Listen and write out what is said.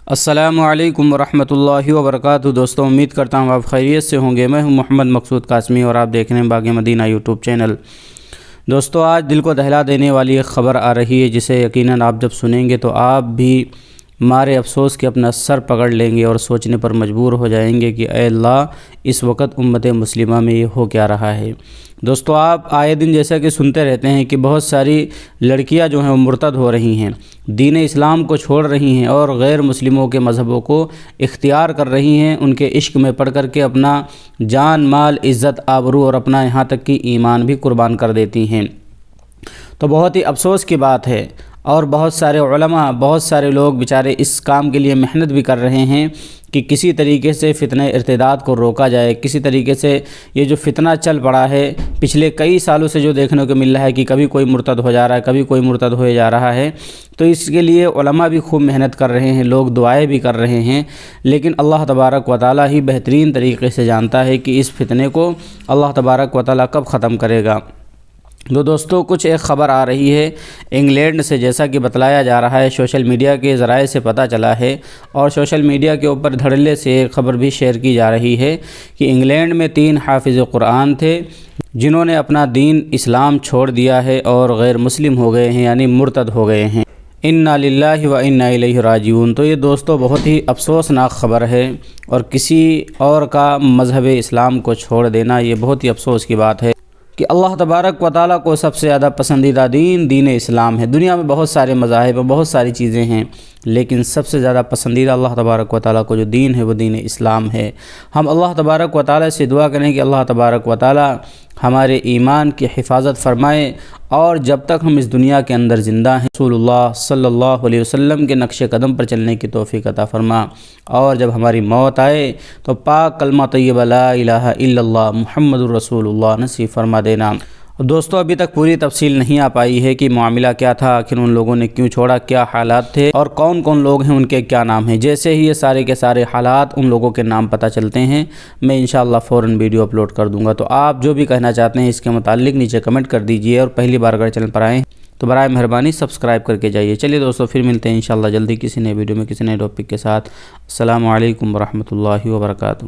السلام علیکم ورحمۃ اللہ وبرکاتہ۔ دوستوں، امید کرتا ہوں آپ خیریت سے ہوں گے۔ میں ہوں محمد مقصود قاسمی اور آپ دیکھ رہے ہیں باغ مدینہ یوٹیوب چینل۔ دوستوں، آج دل کو دہلا دینے والی ایک خبر آ رہی ہے جسے یقیناً آپ جب سنیں گے تو آپ بھی مارے افسوس کے اپنا سر پکڑ لیں گے اور سوچنے پر مجبور ہو جائیں گے کہ اے اللہ، اس وقت امت مسلمہ میں یہ ہو کیا رہا ہے۔ دوستوں، آپ آئے دن جیسا کہ سنتے رہتے ہیں کہ بہت ساری لڑکیاں جو ہیں وہ مرتد ہو رہی ہیں، دین اسلام کو چھوڑ رہی ہیں اور غیر مسلموں کے مذہبوں کو اختیار کر رہی ہیں، ان کے عشق میں پڑ کر کے اپنا جان، مال، عزت، آبرو اور اپنا یہاں تک کہ ایمان بھی قربان کر دیتی ہیں۔ تو بہت ہی افسوس کی بات ہے، اور بہت سارے علماء، بہت سارے لوگ بیچارے اس کام کے لیے محنت بھی کر رہے ہیں کہ کسی طریقے سے فتنہ ارتداد کو روکا جائے، کسی طریقے سے یہ جو فتنہ چل پڑا ہے پچھلے کئی سالوں سے جو دیکھنے کو مل رہا ہے کہ کبھی کوئی مرتد ہو جا رہا ہے، کبھی کوئی مرتد ہوئے جا رہا ہے، تو اس کے لیے علماء بھی خوب محنت کر رہے ہیں، لوگ دعائیں بھی کر رہے ہیں، لیکن اللہ تبارک و تعالی ہی بہترین طریقے سے جانتا ہے کہ اس فتنے کو اللہ تبارک و تعالی کب ختم کرے گا۔ تو دوستوں، کچھ ایک خبر آ رہی ہے انگلینڈ سے، جیسا کہ بتلایا جا رہا ہے، سوشل میڈیا کے ذرائع سے پتہ چلا ہے اور سوشل میڈیا کے اوپر دھڑلے سے ایک خبر بھی شیئر کی جا رہی ہے کہ انگلینڈ میں 3 حافظ قرآن تھے جنہوں نے اپنا دین اسلام چھوڑ دیا ہے اور غیر مسلم ہو گئے ہیں، یعنی مرتد ہو گئے ہیں۔ انا للہ و انا الیہ راجعون۔ تو یہ دوستوں بہت ہی افسوسناک خبر ہے، اور کسی اور کا مذہب اسلام کو چھوڑ دینا یہ بہت ہی افسوس کی بات ہے کہ اللہ تبارک و تعالیٰ کو سب سے زیادہ پسندیدہ دین اسلام ہے۔ دنیا میں بہت سارے مذاہب اور بہت ساری چیزیں ہیں، لیکن سب سے زیادہ پسندیدہ اللہ تبارک و تعالیٰ کو جو دین ہے وہ دین اسلام ہے۔ ہم اللہ تبارک و تعالیٰ سے دعا کریں کہ اللہ تبارک و تعالیٰ ہمارے ایمان کی حفاظت فرمائے، اور جب تک ہم اس دنیا کے اندر زندہ ہیں رسول اللہ صلی اللہ علیہ وسلم کے نقش قدم پر چلنے کی توفیق عطا فرما، اور جب ہماری موت آئے تو پاک کلمہ طیبہ لا الہ الا اللہ محمد الرسول اللہ نصیب فرما دینا۔ دوستوں، ابھی تک پوری تفصیل نہیں آ پائی ہے کہ معاملہ کیا تھا، آخر ان لوگوں نے کیوں چھوڑا، کیا حالات تھے اور کون کون لوگ ہیں، ان کے کیا نام ہیں۔ جیسے ہی یہ سارے کے سارے حالات، ان لوگوں کے نام پتہ چلتے ہیں، میں انشاءاللہ فوراً ویڈیو اپلوڈ کر دوں گا۔ تو آپ جو بھی کہنا چاہتے ہیں اس کے متعلق نیچے کمنٹ کر دیجئے، اور پہلی بار اگر چینل پر آئیں تو برائے مہربانی سبسکرائب کر کے جائیے۔ چلیے دوستوں، پھر ملتے ہیں انشاءاللہ جلدی کسی نئے ویڈیو میں کسی نئے ٹاپک کے ساتھ۔ السلام علیکم ورحمۃ اللہ وبرکاتہ۔